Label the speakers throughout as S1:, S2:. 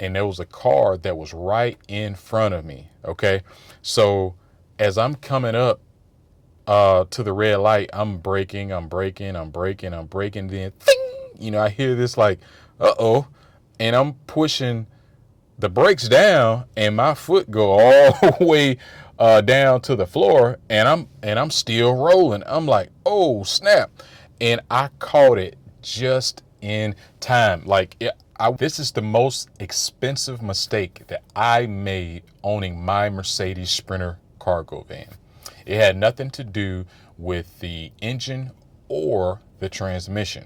S1: and there was a car that was right in front of me. Okay. So as I'm coming up to the red light, I'm braking, I'm braking, then thing, I hear this like, uh-oh, and I'm pushing the brakes down, and my foot go all the way down to the floor, and I'm still rolling. I'm like, oh snap, and I caught it just in time. This is the most expensive mistake that I made owning my Mercedes Sprinter Cargo van. It had nothing to do with the engine or the transmission.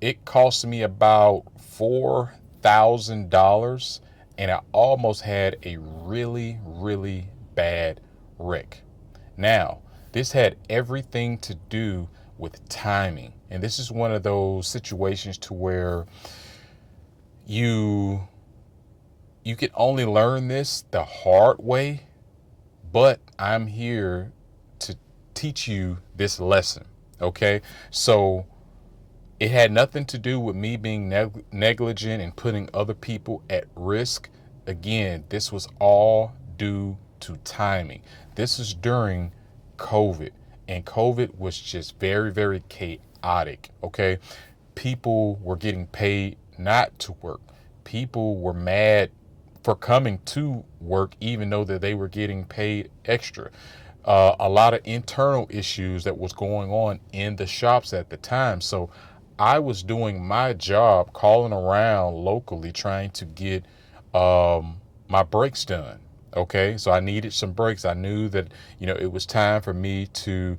S1: It cost me about $4,000, and I almost had a really, really bad wreck. Now, this had everything to do with timing. And this is one of those situations to where you can only learn this the hard way, but I'm here to teach you this lesson. Okay? So it had nothing to do with me being negligent and putting other people at risk. Again, this was all due to timing. This is during COVID, and COVID was just very, very chaotic. Okay. People were getting paid not to work. People were mad for coming to work, even though that they were getting paid extra. A lot of internal issues that was going on in the shops at the time. So I was doing my job, calling around locally, trying to get my brakes done. Okay, so I needed some brakes. I knew that it was time for me to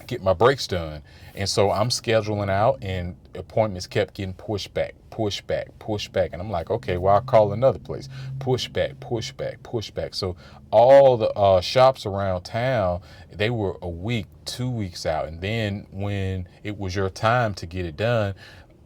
S1: get my brakes done, and so I'm scheduling out, and appointments kept getting pushed back, pushed back, pushed back, and I'm like, okay, well, I'll call another place. Push back, push back, push back. So all the shops around town, they were a week, 2 weeks out, and then when it was your time to get it done,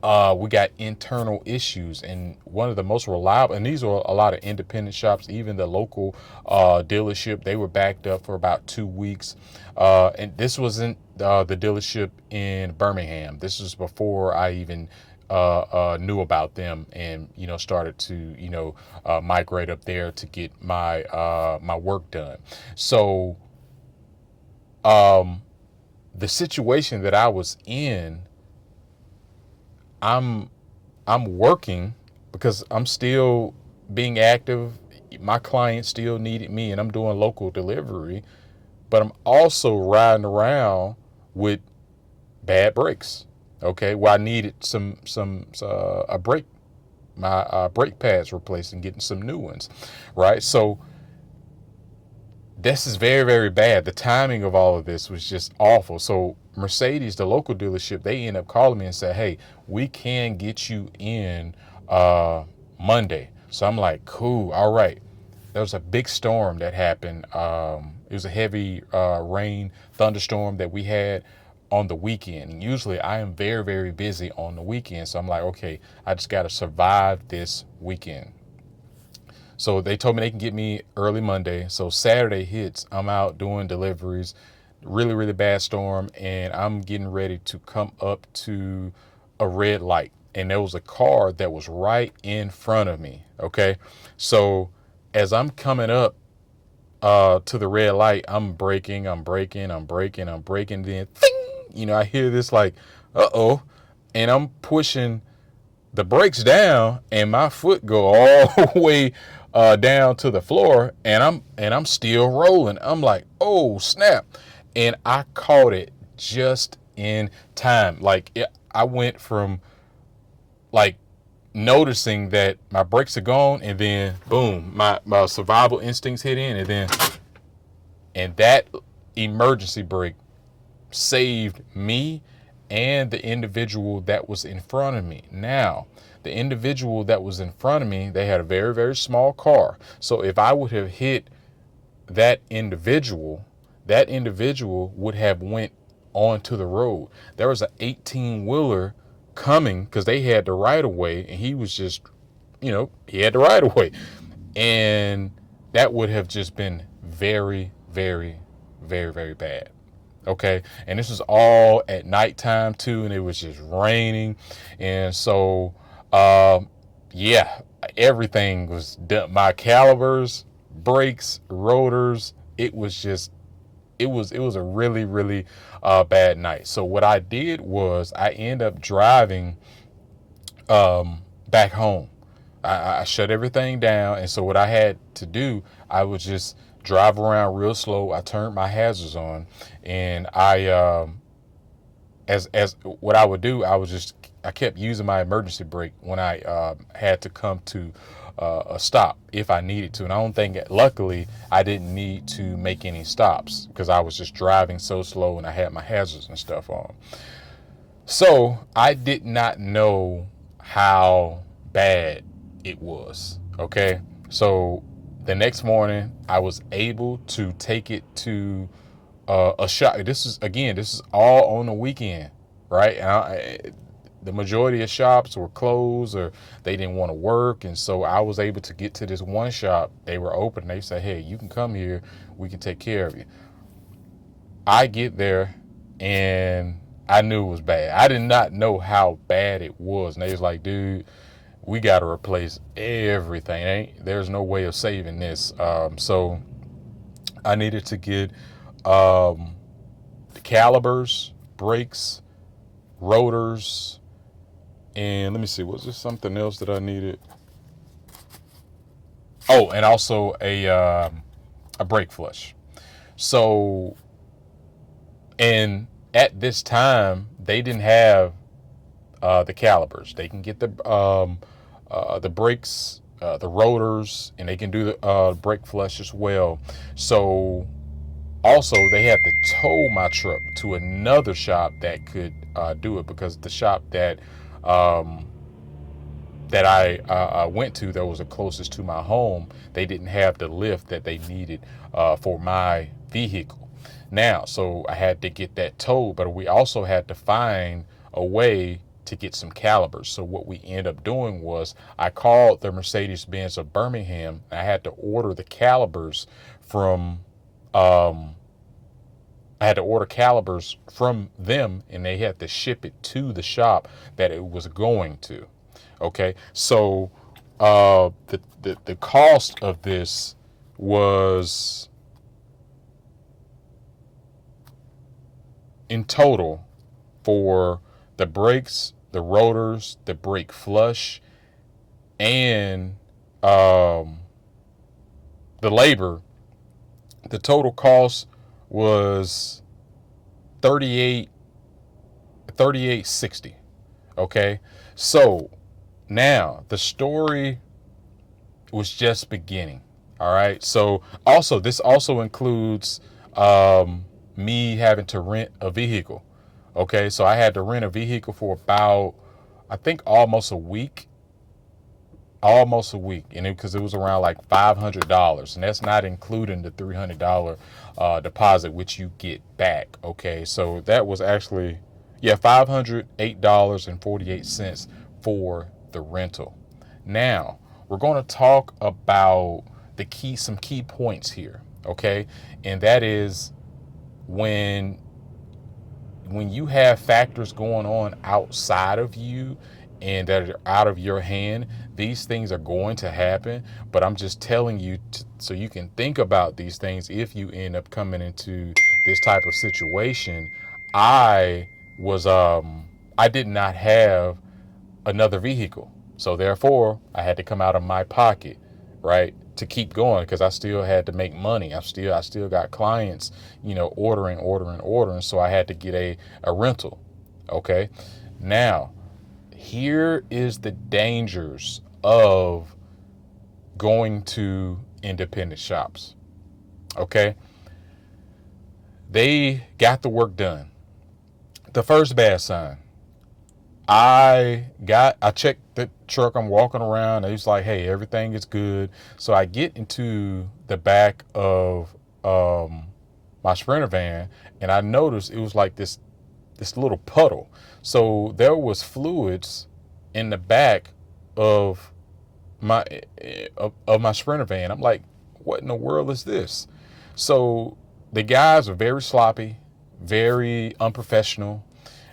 S1: we got internal issues. And one of the most reliable, and these were a lot of independent shops, even the local dealership, they were backed up for about 2 weeks. And this wasn't the dealership in Birmingham. This was before I even knew about them, and started to migrate up there to get my work done. So the situation that I was in, I'm working because I'm still being active. My clients still needed me, and I'm doing local delivery, but I'm also riding around with bad brakes. Okay, well, I needed a brake, my brake pads replaced, and getting some new ones, right? So this is very, very bad. The timing of all of this was just awful. So Mercedes, the local dealership, they end up calling me and say, hey, we can get you in Monday. So I'm like, cool, all right. There was a big storm that happened. It was a heavy rain, thunderstorm that we had on the weekend. And usually I am very, very busy on the weekend. So I'm like, okay, I just got to survive this weekend. So they told me they can get me early Monday. So Saturday hits, I'm out doing deliveries, really, really bad storm, and I'm getting ready to come up to a red light. And there was a car that was right in front of me. Okay. So as I'm coming up to the red light, I'm braking, then thing, I hear this like, uh-oh, and I'm pushing the brakes down, and my foot go all the way down to the floor, and I'm still rolling. I'm like, oh snap, and I caught it just in time. I went from like noticing that my brakes are gone, and then boom, my survival instincts hit in, and that emergency brake saved me and the individual that was in front of me. Now, the individual that was in front of me, they had a very, very small car. So if I would have hit that individual would have went onto the road. There was an 18-wheeler coming because they had the right of way, and he was just, he had the right of way. And that would have just been very, very, very, very bad. Okay. And this was all at nighttime too, and it was just raining. And so yeah, everything was done. My calipers, brakes, rotors. It was a really really bad night. So what I did was I ended up driving back home. I shut everything down, and so what I had to do, I would just drive around real slow. I turned my hazards on, and as what I would do, I kept using my emergency brake when I had to come to a stop if I needed to. And I don't think, luckily, I didn't need to make any stops because I was just driving so slow and I had my hazards and stuff on. So I did not know how bad it was. Okay. So the next morning, I was able to take it to a shop. This is all on the weekend, right? The majority of shops were closed or they didn't want to work. And so I was able to get to this one shop. They were open. They said, hey, you can come here. We can take care of you. I get there and I knew it was bad. I did not know how bad it was. And they was like, dude, we got to replace everything. There's no way of saving this. So I needed to get the calipers, brakes, rotors, and let me see, was there something else that I needed? Oh, and also a brake flush. So, and at this time, they didn't have the calipers. They can get the brakes, the rotors, and they can do the brake flush as well. So also, they had to tow my truck to another shop that could do it, because the shop um, that I went to that was the closest to my home, they didn't have the lift that they needed for my vehicle. Now, so I had to get that towed, but we also had to find a way to get some calipers. So what we ended up doing was I called the Mercedes-Benz of Birmingham. I had to order the calipers from um, I had to order calipers from them, and they had to ship it to the shop that it was going to. Okay, so the cost of this was, in total, for the brakes, the rotors, the brake flush, and the labor. The total cost was 3860. Okay, so now the story was just beginning. All right, so also this also includes me having to rent a vehicle. Okay, so I had to rent a vehicle for about, I think, almost a week, and because it was around like $500, and that's not including the $300 deposit which you get back. Okay, so that was actually, yeah, $508.48 for the rental. Now we're going to talk about some key points here. Okay, and that is when you have factors going on outside of you and that are out of your hand, these things are going to happen. But I'm just telling you so you can think about these things if you end up coming into this type of situation. I was I did not have another vehicle, so therefore I had to come out of my pocket, right, to keep going, because I still had to make money. I still got clients, ordering. So I had to get a rental. Okay, now here is the dangers of going to independent shops. Okay, they got the work done. The first bad sign, I checked the truck. I'm walking around. It's like, hey, everything is good. So I get into the back of my Sprinter van, and I noticed it was like this little puddle. So there was fluids in the back of my my Sprinter van. I'm like, what in the world is this? So the guys are very sloppy, very unprofessional.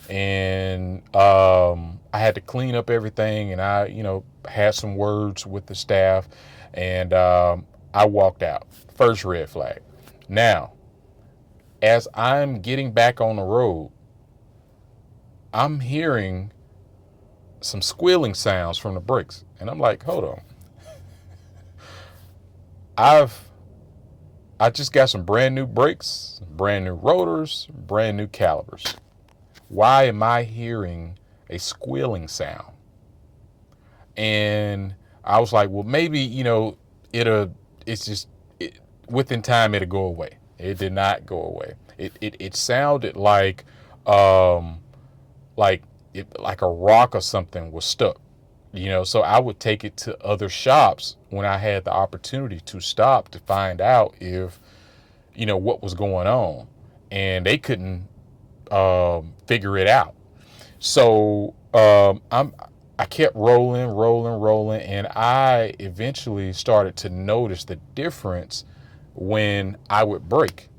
S1: and I had to clean up everything, and I, had some words with the staff, and I walked out. First red flag. Now, as I'm getting back on the road, I'm hearing some squealing sounds from the brakes, and I'm like, hold on. I just got some brand new brakes, brand new rotors, brand new calipers. Why am I hearing a squealing sound? And I was like, well, maybe, it's just, within time, it'll go away. It did not go away. It sounded um, like like a rock or something was stuck, so I would take it to other shops when I had the opportunity to stop to find out if, what was going on, and they couldn't figure it out. So I kept rolling, and I eventually started to notice the difference when I would brake.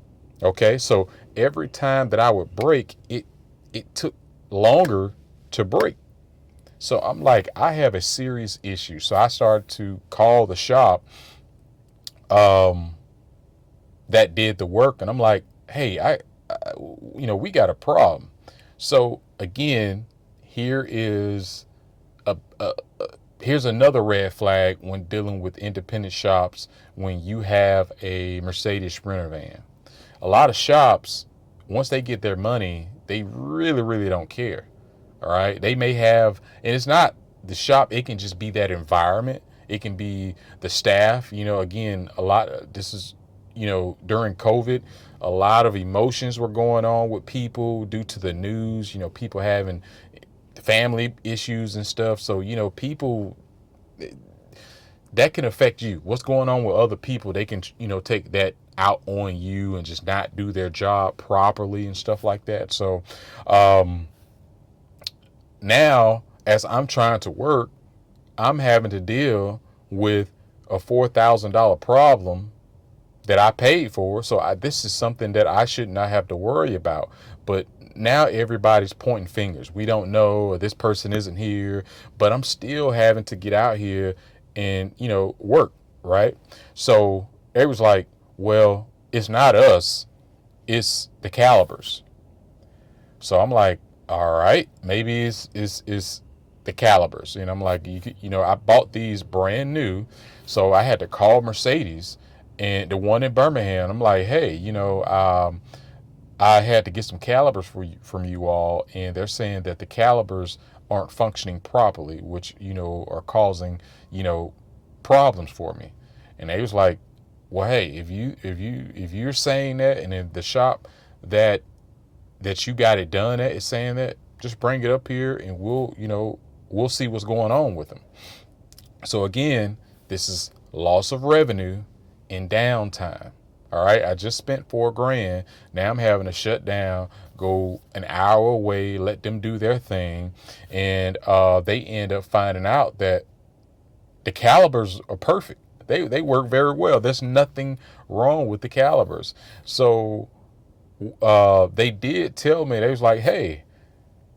S1: Okay, so every time that I would brake, it took longer to brake. So I'm like, I have a serious issue. So I started to call the shop um, that did the work, and I'm like, hey, we got a problem. So again, here is a here's another red flag when dealing with independent shops when you have a Mercedes Sprinter van. A lot of shops, once they get their money, they really, really don't care. All right. They may have, and it's not the shop, it can just be that environment. It can be the staff. Again, this is, during COVID, a lot of emotions were going on with people due to the news, people having family issues and stuff. So, people, that can affect you. What's going on with other people, they can, take that out on you and just not do their job properly and stuff like that. So, now as I'm trying to work, I'm having to deal with a $4,000 problem that I paid for. So this is something that I should not have to worry about. But now everybody's pointing fingers. We don't know, or this person isn't here, but I'm still having to get out here and, work. Right. So it was like, well, it's not us, it's the calibers. So I'm like, all right, maybe it's the calibers. And I'm like, I bought these brand new, so I had to call Mercedes and the one in Birmingham. I'm like, hey, I had to get some calibers from you all, and they're saying that the calibers aren't functioning properly, which are causing problems for me. And they was like, well, hey, if you're saying that, and then the shop that you got it done at is saying that, just bring it up here and we'll see what's going on with them. So again, this is loss of revenue in downtime. All right, I just spent $4,000. Now I'm having to shut down, go an hour away, let them do their thing, and they end up finding out that the calibers are perfect. They work very well. There's nothing wrong with the calibers. So they did tell me, they was like, hey,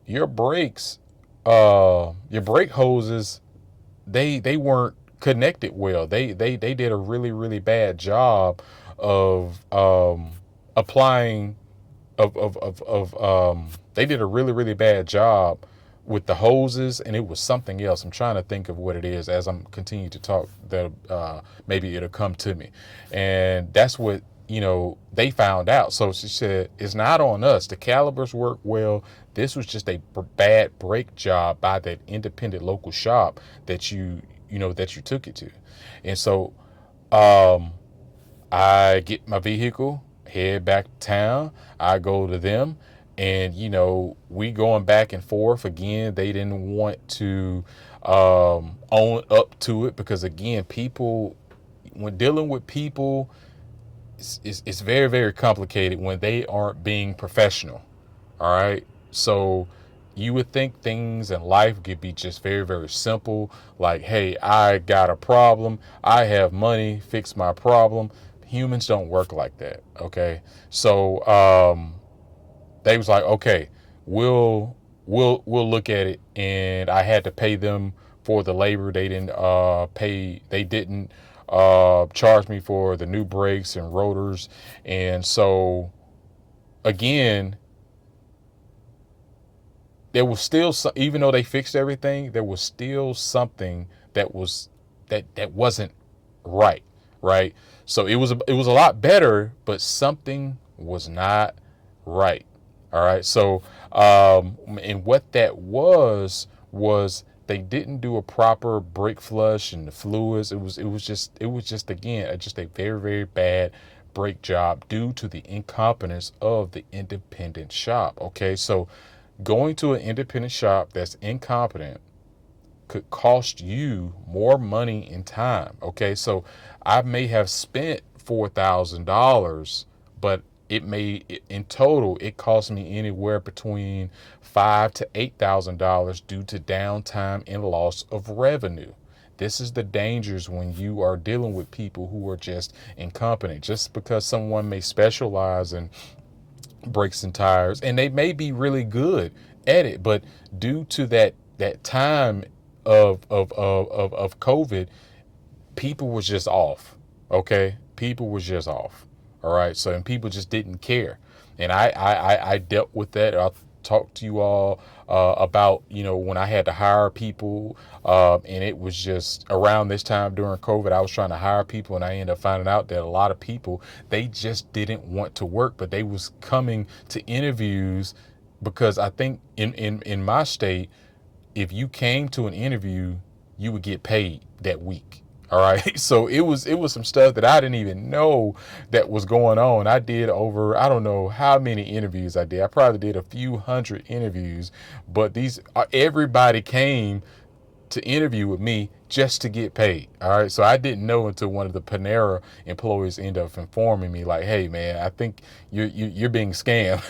S1: your brakes, your brake hoses, they weren't connected well. They did a really, really bad job of applying they did a really, really bad job with the hoses, and it was something else. I'm trying to think of what it is as I'm continuing to talk, that maybe it'll come to me. And that's what they found out. So she said, it's not on us. The calibers work well. This was just a bad brake job by that independent local shop that you took it to. And so I get my vehicle, head back to town. I go to them, and we going back and forth again. They didn't want to own up to it, because again, people, when dealing with people, it's very, very complicated when they aren't being professional. All right. So you would think things in life could be just very, very simple. Like, hey, I got a problem, I have money, fix my problem. Humans don't work like that. Okay. So they was like, okay, we'll we'll look at it, and I had to pay them for the labor. They didn't charge me for the new brakes and rotors. And so again, there was still even though they fixed everything, there was still something that wasn't right, right? So it was a lot better, but something was not right. All right. So and what that was they didn't do a proper brake flush and the fluids. It was just again just a very, very bad brake job due to the incompetence of the independent shop. Okay. So going to an independent shop that's incompetent could cost you more money and time. Okay, so I may have spent $4,000, but in total it cost me anywhere between $5,000 to $8,000 due to downtime and loss of revenue. This is the dangers when you are dealing with people who are just incompetent. Just because someone may specialize in brakes and tires, and they may be really good at it, but due to that time of COVID, people was just off. Okay, people was just off. All right, so and people just didn't care, and I dealt with that. I talked to you all about when I had to hire people, and it was just around this time during COVID. I was trying to hire people, and I ended up finding out that a lot of people, they just didn't want to work, but they was coming to interviews because I think in my state, if you came to an interview, you would get paid that week. All right. So it was some stuff that I didn't even know that was going on. I did over, I don't know how many interviews I did. I probably did a few hundred interviews, but everybody came to interview with me just to get paid. All right. So I didn't know until one of the Panera employees ended up informing me like, hey man, I think you're being scammed.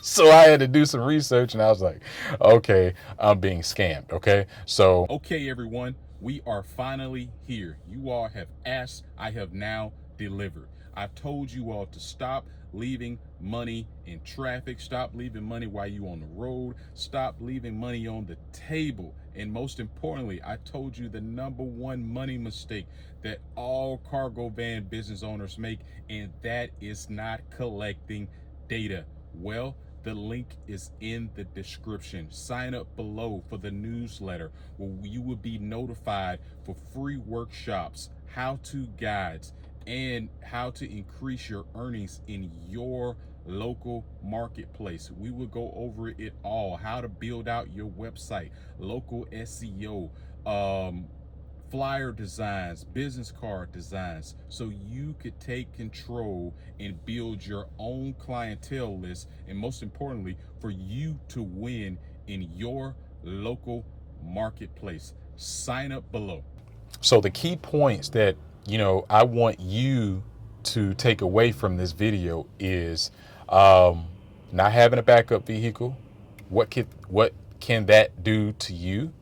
S1: So I had to do some research, and I was like, okay, I'm being scammed. Okay. So, okay, everyone, we are finally here. You all have asked, I have now delivered. I've told you all to stop leaving money in traffic, stop leaving money while you on the road, stop leaving money on the table. And most importantly, I told you the number one money mistake that all cargo van business owners make, and that is not collecting data. Well, the link is in the description. Sign up below for the newsletter where you will be notified for free workshops, how-to guides, and how to increase your earnings in your local marketplace. We will go over it all, how to build out your website, local SEO, flyer designs, business card designs, so you could take control and build your own clientele list, and most importantly, for you to win in your local marketplace. Sign up below. So the key points that I want you to take away from this video is not having a backup vehicle. What can that do to you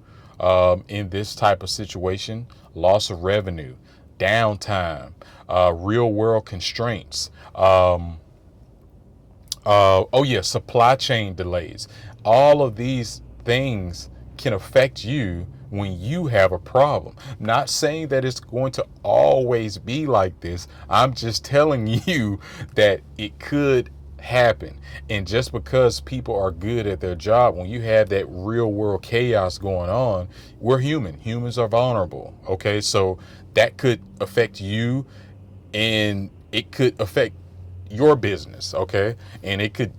S1: in this type of situation? Loss of revenue, downtime, real world constraints. Supply chain delays. All of these things can affect you when you have a problem. Not saying that it's going to always be like this. I'm just telling you that it could happen. And just because people are good at their job, when you have that real world chaos going on, we're human. Humans are vulnerable. Okay, so that could affect you, and it could affect your business. Okay, and it could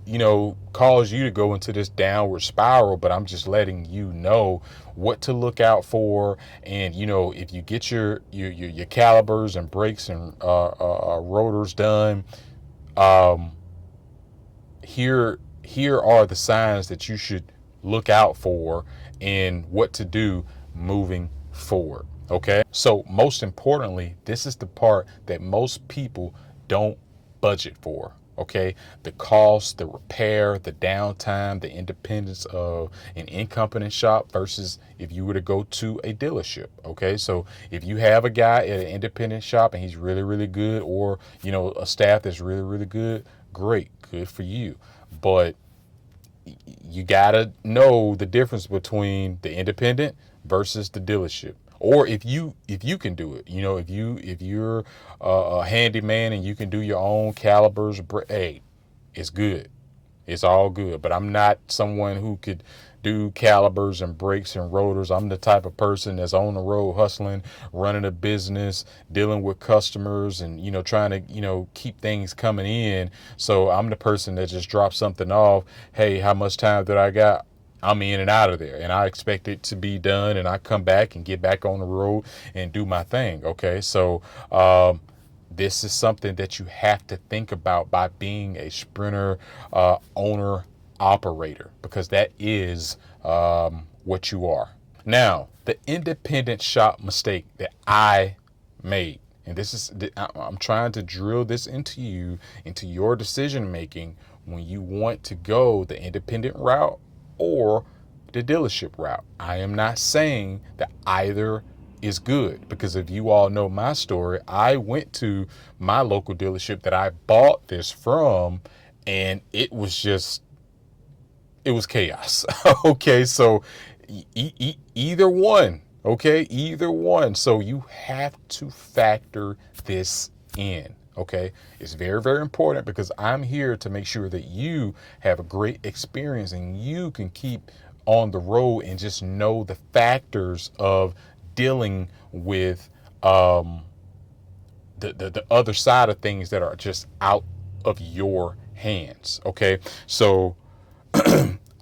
S1: cause you to go into this downward spiral. But I'm just letting you know what to look out for. And if you get your calipers and brakes and rotors done, here are the signs that you should look out for and what to do moving forward. Okay, so most importantly, this is the part that most people don't budget for. Okay, the cost, the repair, the downtime, the independence of an incompetent shop versus if you were to go to a dealership. Okay, so if you have a guy at an independent shop and he's really, really good, or a staff that's really, really good, great, good for you. But you gotta know the difference between the independent versus the dealership. Or if you can do it, if you're a handyman and you can do your own calibers, hey, it's good. It's all good. But I'm not someone who could do calibers and brakes and rotors. I'm the type of person that's on the road hustling, running a business, dealing with customers, and trying to keep things coming in. So I'm the person that just drops something off. Hey, how much time did I got? I'm in and out of there, and I expect it to be done, and I come back and get back on the road and do my thing. Okay, so this is something that you have to think about by being a Sprinter owner operator, because that is what you are. Now, the independent shop mistake that I made, and this is, I'm trying to drill this into you, into your decision making when you want to go the independent route or the dealership route. I am not saying that either is good, because if you all know my story, I went to my local dealership that I bought this from, and it was chaos. Okay, so either one. Okay, either one. So you have to factor this in. Okay, it's very, very important, because I'm here to make sure that you have a great experience and you can keep on the road and just know the factors of dealing with the other side of things that are just out of your hands. Okay, so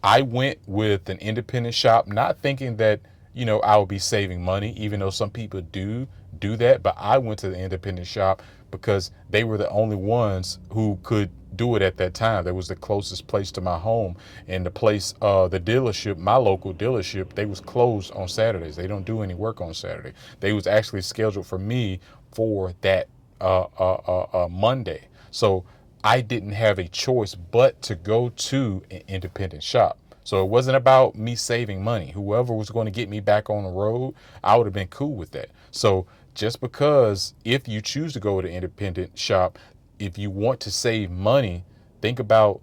S1: I went with an independent shop, not thinking that I would be saving money, even though some people do that. But I went to the independent shop because they were the only ones who could do it at that time. That was the closest place to my home, and the place, the dealership, my local dealership, they was closed on Saturdays. They don't do any work on Saturday. They was actually scheduled for me for that Monday. So I didn't have a choice but to go to an independent shop. So it wasn't about me saving money. Whoever was going to get me back on the road, I would have been cool with that. So just because, if you choose to go to an independent shop, if you want to save money, think about,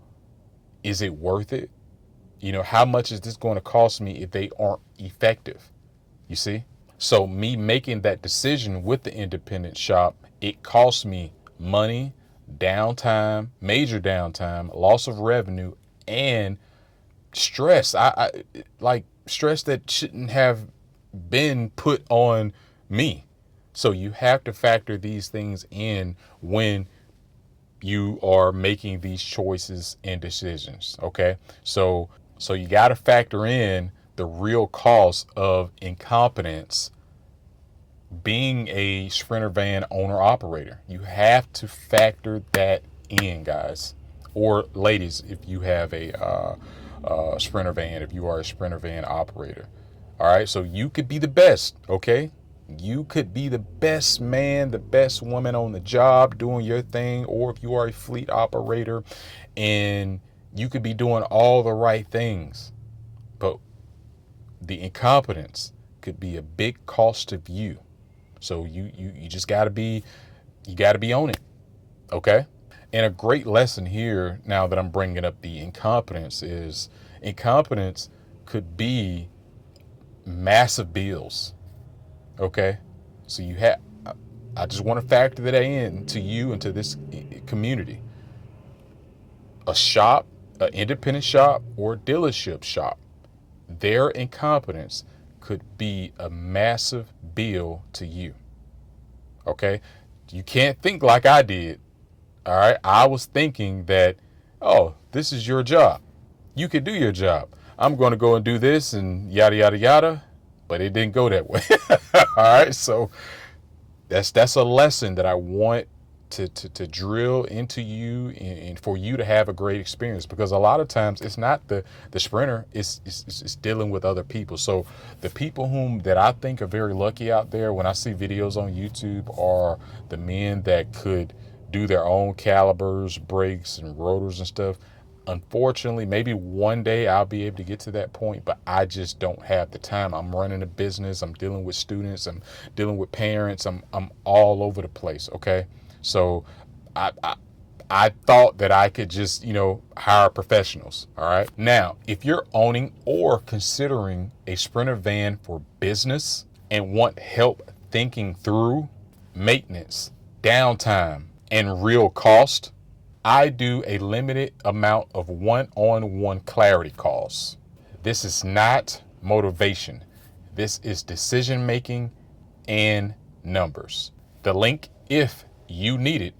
S1: is it worth it? How much is this going to cost me if they aren't effective? You see? So me making that decision with the independent shop, it cost me money, downtime, major downtime, loss of revenue, and stress. I like stress that shouldn't have been put on me. So you have to factor these things in when you are making these choices and decisions. Okay, so you got to factor in the real cost of incompetence being a Sprinter van owner operator. You have to factor that in, guys, or ladies, if you have a Sprinter van, if you are a Sprinter van operator. All right, so you could be the best. Okay, you could be the best man, the best woman on the job doing your thing, or if you are a fleet operator, and you could be doing all the right things, but the incompetence could be a big cost of you. So you just gotta be on it. Okay. And a great lesson here, now that I'm bringing up the incompetence, is incompetence could be massive bills. Okay. So I just want to factor that in to you and to this community. A shop, an independent shop or dealership shop, their incompetence could be a massive bill to you. Okay. You can't think like I did. All right. I was thinking that, oh, this is your job. You could do your job. I'm going to go and do this and yada, yada, yada. But it didn't go that way. All right. So that's a lesson that I want to drill into you, and for you to have a great experience, because a lot of times it's not the Sprinter, it's dealing with other people. So the people whom that I think are very lucky out there, when I see videos on YouTube, are the men that could do their own calibers, brakes, and rotors and stuff. Unfortunately, maybe one day I'll be able to get to that point, but I just don't have the time. I'm running a business. I'm dealing with students. I'm dealing with parents. I'm all over the place. Okay. So I I thought that I could just, hire professionals. All right. Now, if you're owning or considering a Sprinter van for business and want help thinking through maintenance, downtime, and real cost, I do a limited amount of one-on-one clarity calls. This is not motivation. This is decision making and numbers. The link, if you need it,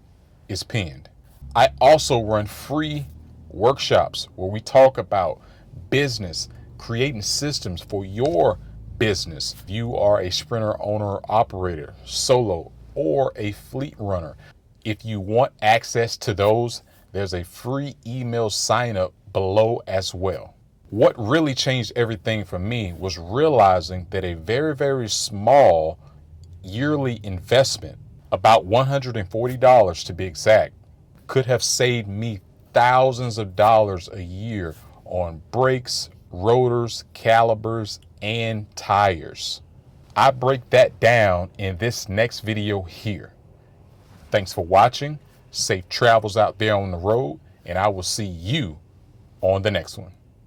S1: is pinned. I also run free workshops where we talk about business, creating systems for your business. If you are a Sprinter owner, operator, solo, or a fleet runner, if you want access to those, there's a free email sign up below as well. What really changed everything for me was realizing that a very, very small yearly investment, about $140 to be exact, could have saved me thousands of dollars a year on brakes, rotors, calipers, and tires. I break that down in this next video here. Thanks for watching. Safe travels out there on the road, and I will see you on the next one.